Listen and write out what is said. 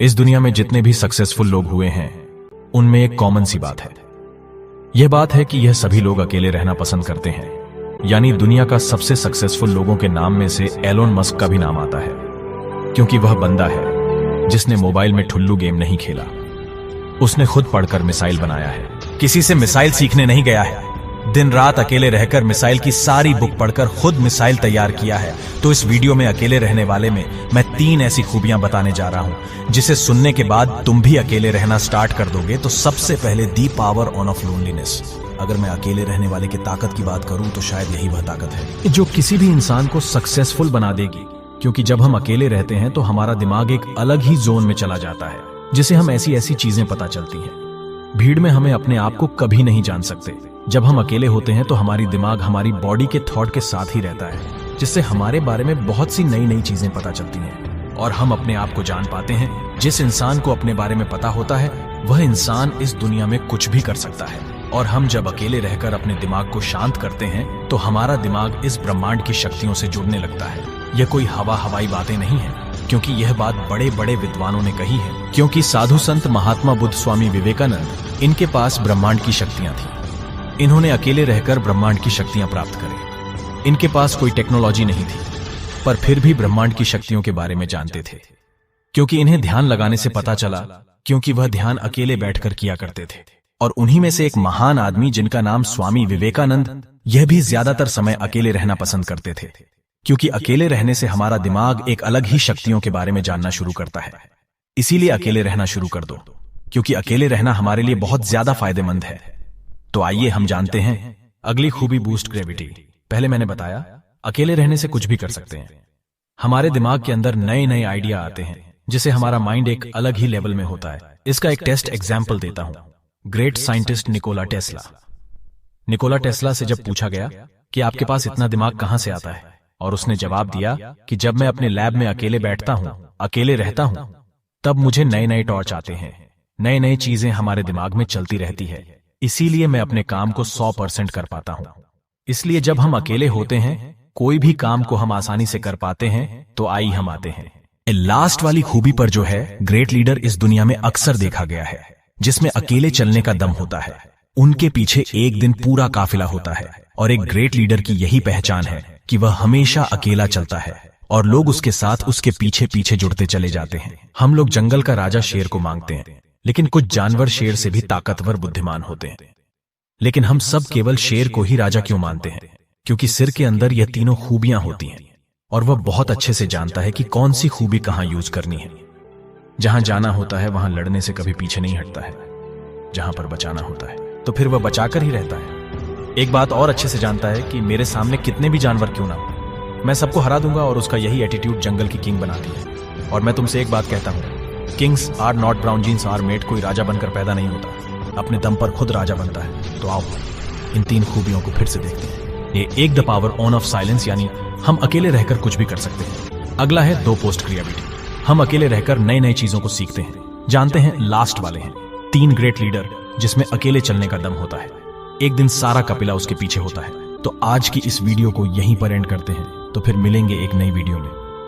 इस दुनिया में जितने भी सक्सेसफुल लोग हुए हैं उनमें एक कॉमन सी बात है। यह बात है कि यह सभी लोग अकेले रहना पसंद करते हैं। यानी दुनिया का सबसे सक्सेसफुल लोगों के नाम में से एलोन मस्क का भी नाम आता है, क्योंकि वह बंदा है जिसने मोबाइल में ठुल्लू गेम नहीं खेला। उसने खुद पढ़कर मिसाइल बनाया है, किसी से मिसाइल सीखने नहीं गया है। दिन रात अकेले रहकर मिसाइल की सारी बुक पढ़कर खुद मिसाइल तैयार किया है। तो इस वीडियो में अकेले रहने वाले में मैं 3 ऐसी खूबियां बताने जा रहा हूं जिसे सुनने के बाद तुम भी अकेले रहना स्टार्ट कर दोगे। तो सबसे पहले दी पावर ऑफ लोनलीनेस। अगर मैं अकेले रहने वाले की ताकत की बात करूं तो शायद यही वह ताकत है जो किसी भी इंसान को सक्सेसफुल बना देगी। क्योंकि जब हम अकेले रहते हैं तो हमारा दिमाग एक अलग ही जोन में चला जाता है, जिसे हम ऐसी चीजें पता चलती हैं। भीड़ में हमें अपने आप को कभी नहीं जान सकते। जब हम अकेले होते हैं तो हमारी दिमाग हमारी बॉडी के थॉट के साथ ही रहता है, जिससे हमारे बारे में बहुत सी नई चीजें पता चलती हैं और हम अपने आप को जान पाते हैं। जिस इंसान को अपने बारे में पता होता है वह इंसान इस दुनिया में कुछ भी कर सकता है। और हम जब अकेले रहकर अपने दिमाग को शांत करते हैं तो हमारा दिमाग इस ब्रह्मांड की शक्तियों से जुड़ने लगता है। यह कोई हवाई बातें नहीं है, क्योंकि यह बात बड़े बड़े विद्वानों ने कही है। क्योंकि साधु संत महात्मा बुद्ध, स्वामी विवेकानंद, इनके पास ब्रह्मांड की शक्तियां थी। इन्होंने अकेले रहकर ब्रह्मांड की शक्तियां प्राप्त करी। इनके पास कोई टेक्नोलॉजी नहीं थी, पर फिर भी ब्रह्मांड की शक्तियों के बारे में जानते थे। क्योंकि इन्हें ध्यान लगाने से पता चला, क्योंकि वह ध्यान अकेले बैठकर किया करते थे। और उन्हीं में से एक महान आदमी जिनका नाम स्वामी विवेकानंद, यह भी ज्यादातर समय अकेले रहना पसंद करते थे। क्योंकि अकेले रहने से हमारा दिमाग एक अलग ही शक्तियों के बारे में जानना शुरू करता है। इसीलिए अकेले रहना शुरू कर दो, क्योंकि अकेले रहना हमारे लिए बहुत ज्यादा फायदेमंद है। तो आइए हम जानते हैं अगली खूबी, बूस्ट ग्रेविटी। पहले मैंने बताया अकेले रहने से कुछ भी कर सकते हैं। हमारे दिमाग के अंदर नए आइडिया आते हैं, जिससे हमारा माइंड एक अलग ही लेवल में होता है। इसका एक टेस्ट एग्जाम्पल देता हूं। Great scientist Nikola Tesla. Nikola Tesla से जब पूछा गया कि आपके पास इतना दिमाग कहां से आता है, और उसने जवाब दिया कि जब मैं अपने लैब में अकेले बैठता हूं, अकेले रहता हूं, तब मुझे नए टॉर्च आते हैं। नई चीजें हमारे दिमाग में चलती रहती है, इसीलिए मैं अपने काम को 100% कर पाता हूं। इसलिए जब हम अकेले होते हैं, कोई भी काम को हम आसानी से कर पाते हैं। तो आई हम आते हैं लास्ट वाली खूबी पर, जो है ग्रेट लीडर इस दुनिया में अक्सर देखा गया है, जिसमें अकेले चलने का दम होता है। उनके पीछे एक दिन पूरा काफिला होता है। और एक ग्रेट लीडर की यही पहचान है कि वह हमेशा अकेला चलता है और लोग उसके साथ उसके पीछे जुड़ते चले जाते हैं। हम लोग जंगल का राजा शेर को मांगते हैं, लेकिन कुछ जानवर शेर से भी ताकतवर, बुद्धिमान होते हैं। लेकिन हम सब केवल शेर को ही राजा क्यों मानते हैं? क्योंकि सिर के अंदर यह तीनों खूबियां होती हैं और वह बहुत अच्छे से जानता है कि कौन सी खूबी कहां यूज करनी है। जहां जाना होता है वहां लड़ने से कभी पीछे नहीं हटता है। जहां पर बचाना होता है तो फिर वह बचाकर ही रहता है। एक बात और अच्छे से जानता है कि मेरे सामने कितने भी जानवर क्यों ना हो, मैं सबको हरा दूंगा। और उसका यही एटीट्यूड जंगल की किंग बनाती है। और मैं तुमसे एक बात कहता हूं, kings are not brown jeans are made. कोई राजा बनकर पैदा नहीं होता, अपने दम पर खुद राजा बनता है। तो आओ इन 3 खूबियों को फिर से देखते हैं। ये एक द पावर ऑफ साइलेंस, यानी हम अकेले रहकर कुछ भी कर सकते हैं। अगला है 2 पोस्ट क्रिएटिविटी। हम अकेले रहकर नई चीजों को सीखते हैं। जानते हैं लास्ट वाले हैं 3 ग्रेट लीडर, जिसमें अकेले चलने का दम होता है। एक दिन सारा कपिला उसके पीछे होता है। तो आज की इस वीडियो को यहीं पर एंड करते हैं। तो फिर मिलेंगे एक नई वीडियो में।